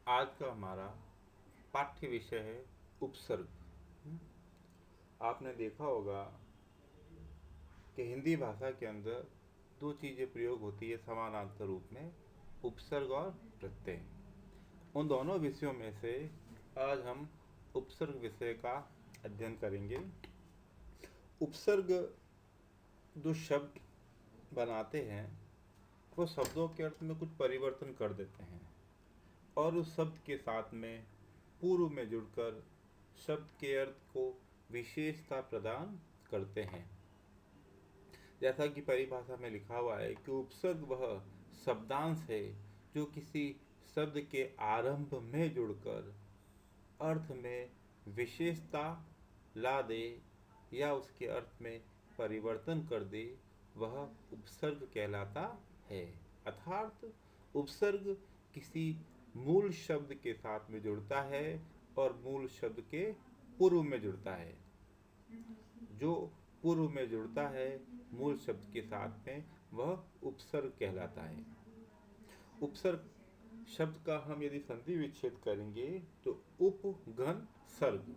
आज का हमारा पाठ्य विषय है उपसर्ग। आपने देखा होगा कि हिंदी भाषा के अंदर दो चीज़ें प्रयोग होती है समानांतर रूप में, उपसर्ग और प्रत्यय। उन दोनों विषयों में से आज हम उपसर्ग विषय का अध्ययन करेंगे। उपसर्ग जो शब्द बनाते हैं वो शब्दों के अर्थ में कुछ परिवर्तन कर देते हैं और उस शब्द के साथ में पूर्व में जुड़कर शब्द के अर्थ को विशेषता प्रदान करते हैं। जैसा कि परिभाषा में लिखा हुआ है कि उपसर्ग वह शब्दांश है जो किसी शब्द के आरंभ में जुड़कर अर्थ में विशेषता ला दे या उसके अर्थ में परिवर्तन कर दे, वह उपसर्ग कहलाता है। अर्थात उपसर्ग किसी मूल शब्द के साथ में जुड़ता है और मूल शब्द के पूर्व में जुड़ता है। जो पूर्व में जुड़ता है मूल शब्द के साथ में, वह उपसर्ग कहलाता है। उपसर्ग शब्द का हम यदि संधि विच्छेद करेंगे तो उप घन सर्ग।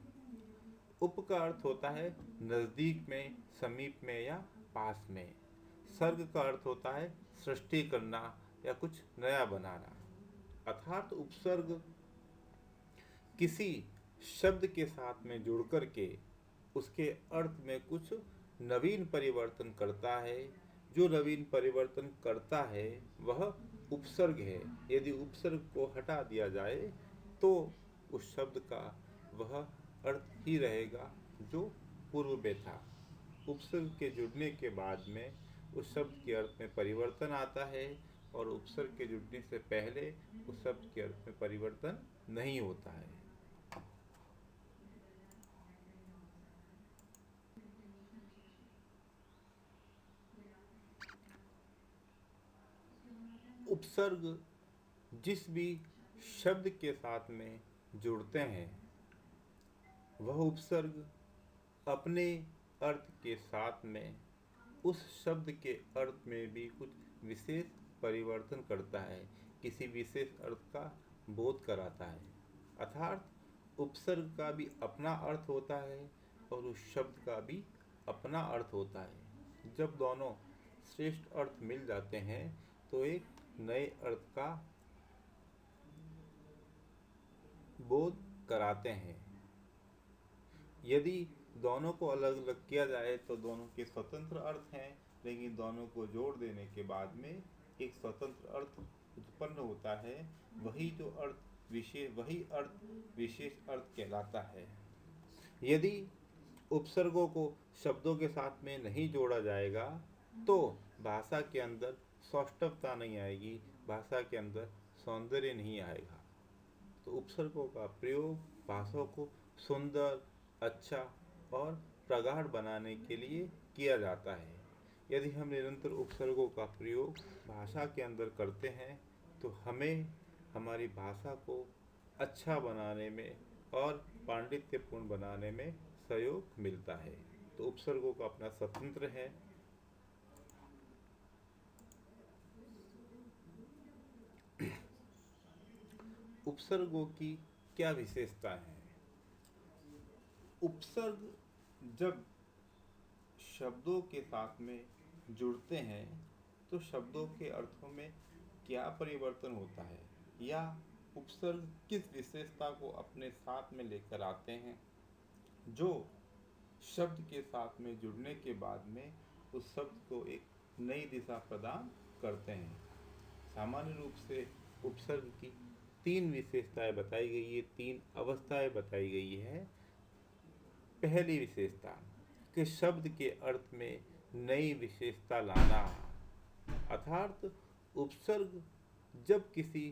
उप का अर्थ होता है नजदीक में, समीप में या पास में। सर्ग का अर्थ होता है सृष्टि करना या कुछ नया बनाना। अर्थात उपसर्ग किसी शब्द के साथ में जुड़ कर के उसके अर्थ में कुछ नवीन परिवर्तन करता है। जो नवीन परिवर्तन करता है वह उपसर्ग है। यदि उपसर्ग को हटा दिया जाए तो उस शब्द का वह अर्थ ही रहेगा जो पूर्व में था। उपसर्ग के जुड़ने के बाद में उस शब्द के अर्थ में परिवर्तन आता है और उपसर्ग के जुड़ने से पहले उस शब्द के अर्थ में परिवर्तन नहीं होता है। उपसर्ग जिस भी शब्द के साथ में जुड़ते हैं वह उपसर्ग अपने अर्थ के साथ में उस शब्द के अर्थ में भी कुछ विशेष परिवर्तन करता है, किसी विशेष अर्थ का बोध कराता है। अर्थात उपसर्ग का भी अपना अर्थ होता है और उस शब्द का भी अपना अर्थ होता है। जब दोनों श्रेष्ठ अर्थ मिल जाते हैं तो एक नए अर्थ का बोध कराते हैं। यदि दोनों को अलग अलग किया जाए तो दोनों के स्वतंत्र अर्थ हैं, लेकिन दोनों को जोड़ देने के बाद में एक स्वतंत्र अर्थ उत्पन्न होता है। वही अर्थ विशेष अर्थ कहलाता है। यदि उपसर्गों को शब्दों के साथ में नहीं जोड़ा जाएगा तो भाषा के अंदर सौष्ठवता नहीं आएगी, भाषा के अंदर सौंदर्य नहीं आएगा। तो उपसर्गों का प्रयोग भाषा को सुंदर, अच्छा और प्रगाढ़ बनाने के लिए किया जाता है। यदि हम निरंतर उपसर्गों का प्रयोग भाषा के अंदर करते हैं तो हमें हमारी भाषा को अच्छा बनाने में और पांडित्यपूर्ण बनाने में सहयोग मिलता है। तो उपसर्गों का अपना स्वतंत्र है। उपसर्गों की क्या विशेषता है? उपसर्ग जब शब्दों के साथ में जुड़ते हैं तो शब्दों के अर्थों में क्या परिवर्तन होता है या उपसर्ग किस विशेषता को अपने साथ में लेकर आते हैं जो शब्द के साथ में जुड़ने के बाद में उस शब्द को एक नई दिशा प्रदान करते हैं। सामान्य रूप से उपसर्ग की तीन विशेषताएं बताई गई है, तीन अवस्थाएं बताई गई है। पहली विशेषता कि शब्द के अर्थ में नई विशेषता लाना। अर्थात उपसर्ग जब किसी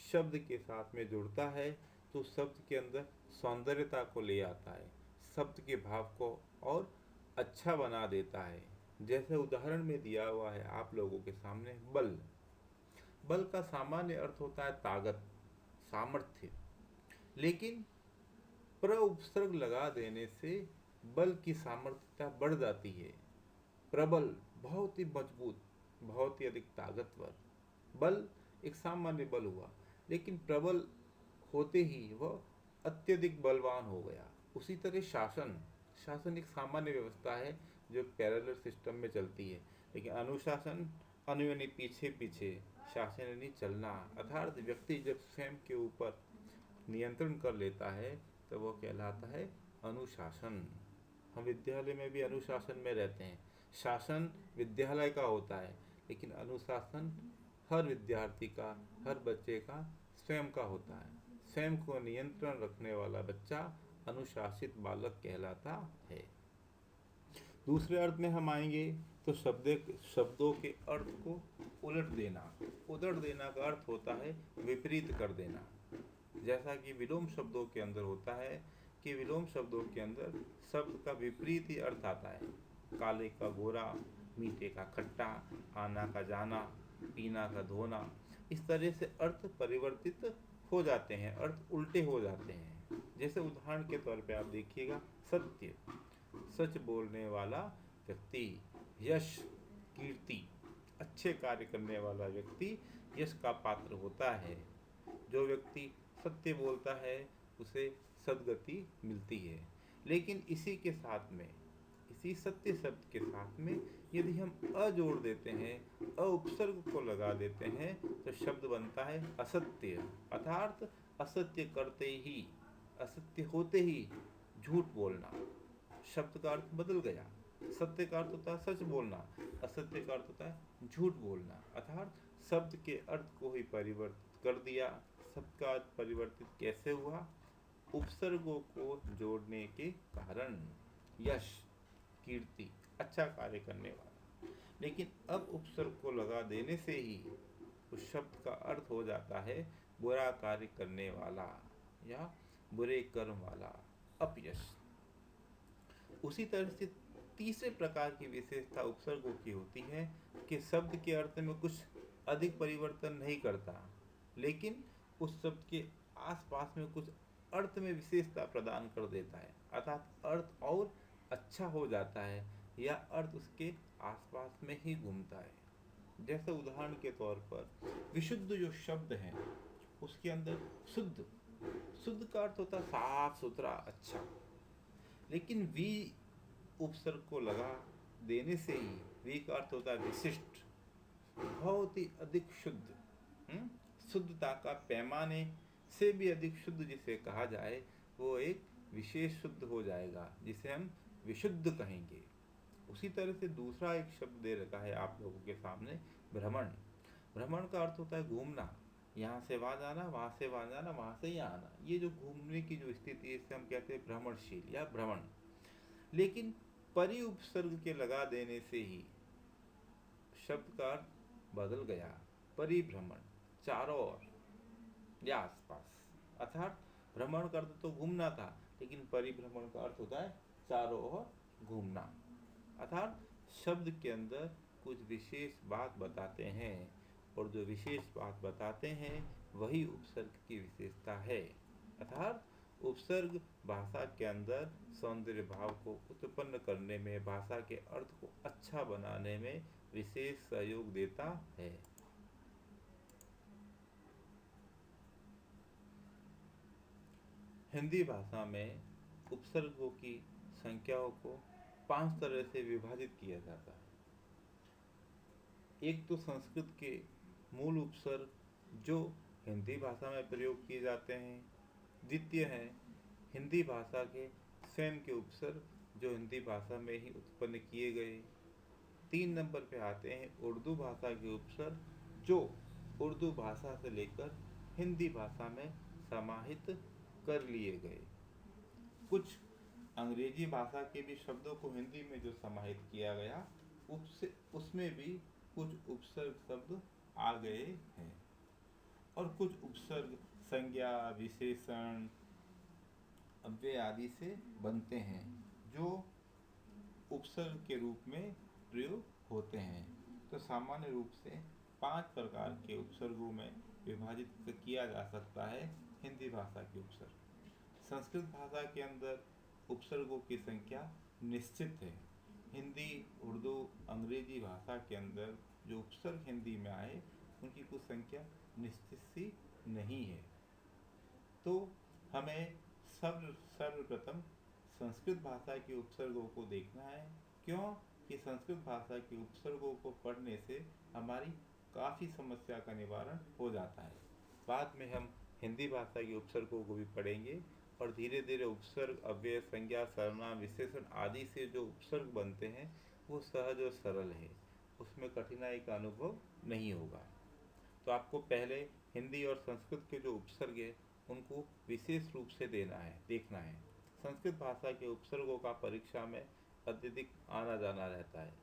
शब्द के साथ में जुड़ता है तो शब्द के अंदर सौंदर्यता को ले आता है, शब्द के भाव को और अच्छा बना देता है। जैसे उदाहरण में दिया हुआ है आप लोगों के सामने बल। बल का सामान्य अर्थ होता है ताकत, सामर्थ्य, लेकिन प्र उपसर्ग लगा देने से बल की सामर्थ्यता बढ़ जाती है। प्रबल बहुत ही मजबूत, बहुत ही अधिक ताकतवर। बल एक सामान्य बल हुआ, लेकिन प्रबल होते ही वह अत्यधिक बलवान हो गया। उसी तरह शासन शासन एक सामान्य व्यवस्था है जो पैरेलल सिस्टम में चलती है, लेकिन अनुशासन यानी पीछे पीछे, शासन यानी चलना, अर्थात व्यक्ति जब स्वयं के ऊपर नियंत्रण कर लेता है तो वो कहलाता है अनुशासन। हम विद्यालय में भी अनुशासन में रहते हैं। शासन विद्यालय का होता है, लेकिन अनुशासन हर विद्यार्थी का, हर बच्चे का स्वयं का होता है। स्वयं को नियंत्रण रखने वाला बच्चा अनुशासित बालक कहलाता है। दूसरे अर्थ में हम आएंगे तो शब्दों के अर्थ को उलट देना। उलट देना का अर्थ होता है विपरीत कर देना। जैसा कि विलोम शब्दों के अंदर होता है कि विलोम शब्दों के अंदर शब्द का विपरीत ही अर्थ आता है। काले का गोरा, मीठे का खट्टा, आना का जाना, पीना का धोना, इस तरह से अर्थ परिवर्तित हो जाते हैं, अर्थ उल्टे हो जाते हैं। जैसे उदाहरण के तौर पे आप देखिएगा, सत्य, सच बोलने वाला व्यक्ति। यश, कीर्ति, अच्छे कार्य करने वाला व्यक्ति यश का पात्र होता है। जो व्यक्ति सत्य बोलता है उसे सद्गति मिलती है। लेकिन इसी के साथ में, इसी सत्य शब्द के साथ में यदि हम अ जोड़ देते हैं, अ उपसर्ग को लगा देते हैं, तो शब्द बनता है असत्य। अर्थात असत्य करते ही, असत्य होते ही झूठ बोलना। शब्द का अर्थ बदल गया। सत्य का अर्थ होता है सच बोलना, असत्य का अर्थ होता है झूठ बोलना। अर्थात शब्द के अर्थ को ही परिवर्तित कर दिया। शब्द का अर्थ परिवर्तित कैसे हुआ? उपसर्गों को जोड़ने के कारण। यश, कीर्ति, अच्छा कार्य करने वाला। लेकिन अब उपसर्ग को लगा देने से ही उस शब्द का अर्थ हो जाता है बुरा कार्य करने वाला या बुरे कर्म वाला, अपयश। उसी तरह से तीसरे प्रकार की विशेषता उपसर्गों की होती है कि शब्द के अर्थ में कुछ अधिक परिवर्तन नहीं करता, लेकिन उस शब्द के आसपास में कुछ अर्थ में विशेषता प्रदान कर देता है। अर्थात अर्थ और अच्छा हो जाता है या अर्थ उसके आसपास में ही घूमता है। जैसे उदाहरण के तौर पर विशुद्ध जो शब्द है उसके अंदर शुद्ध, शुद्ध का अर्थ होता है साफ सुथरा, अच्छा। लेकिन वी उपसर्ग को लगा देने से ही वी का अर्थ होता है विशिष्ट, बहुत ही अधिक शुद्ध। शुद्धता का पैमाने से भी अधिक शुद्ध जिसे कहा जाए वो एक विशेष शुद्ध हो जाएगा, जिसे हम विशुद्ध कहेंगे। उसी तरह से दूसरा एक शब्द दे रखा है आप लोगों के सामने, भ्रमण। भ्रमण का अर्थ होता है घूमना, यहाँ से वहाँ जाना, वहाँ से वहाँ जाना, वहाँ से यहाँ आना। ये जो घूमने की जो स्थिति है इसे हम कहते हैं भ्रमणशील या भ्रमण। लेकिन परि उपसर्ग के लगा देने से ही शब्द का अर्थ बदल गया। परिभ्रमण, चारों ओर या आसपास। अर्थात भ्रमण का अर्थ तो घूमना था, लेकिन परिभ्रमण का अर्थ होता है चारों ओर घूमना। अर्थात शब्द के अंदर कुछ विशेष बात बताते हैं, और जो विशेष बात बताते हैं वही उपसर्ग की विशेषता है। अर्थात उपसर्ग भाषा के अंदर सौंदर्य भाव को उत्पन्न करने में, भाषा के अर्थ को अच्छा बनाने में विशेष सहयोग देता है। हिंदी भाषा में उपसर्गों की संख्याओं को 5 तरह से विभाजित किया जाता है। एक तो संस्कृत के मूल उपसर्ग जो हिंदी भाषा में प्रयोग किए जाते हैं। द्वितीय है हिंदी भाषा के स्वयं के उपसर्ग जो हिंदी भाषा में ही उत्पन्न किए गए। 3 नंबर पे आते हैं उर्दू भाषा के उपसर्ग जो उर्दू भाषा से लेकर हिंदी भाषा में समाहित कर लिए गए। कुछ अंग्रेजी भाषा के भी शब्दों को हिंदी में जो समाहित किया गया उसमें भी कुछ उपसर्ग शब्द आ गए हैं, और कुछ उपसर्ग संज्ञा, विशेषण, अव्यय आदि से बनते हैं जो उपसर्ग के रूप में प्रयोग होते हैं। तो सामान्य रूप से 5 प्रकार के उपसर्गों में विभाजित किया जा सकता है हिंदी भाषा के उपसर्ग। संस्कृत भाषा के अंदर उपसर्गों की संख्या निश्चित है। हिंदी, उर्दू, अंग्रेजी भाषा के अंदर जो उपसर्ग हिंदी में आए उनकी कुछ संख्या निश्चित सी नहीं है। तो हमें सर्वप्रथम संस्कृत भाषा के उपसर्गों को देखना है। क्यों कि संस्कृत भाषा के उपसर्गों को पढ़ने से हमारी काफ़ी समस्या का निवारण हो जाता है। बाद में हम हिंदी भाषा के उपसर्गों को भी पढ़ेंगे और धीरे धीरे उपसर्ग, अव्यय, संज्ञा, सर्वनाम, विशेषण आदि से जो उपसर्ग बनते हैं वो सहज और सरल है, उसमें कठिनाई का अनुभव नहीं होगा। तो आपको पहले हिंदी और संस्कृत के जो उपसर्ग है उनको विशेष रूप से देखना है। संस्कृत भाषा के उपसर्गों का परीक्षा में अत्यधिक आना जाना रहता है।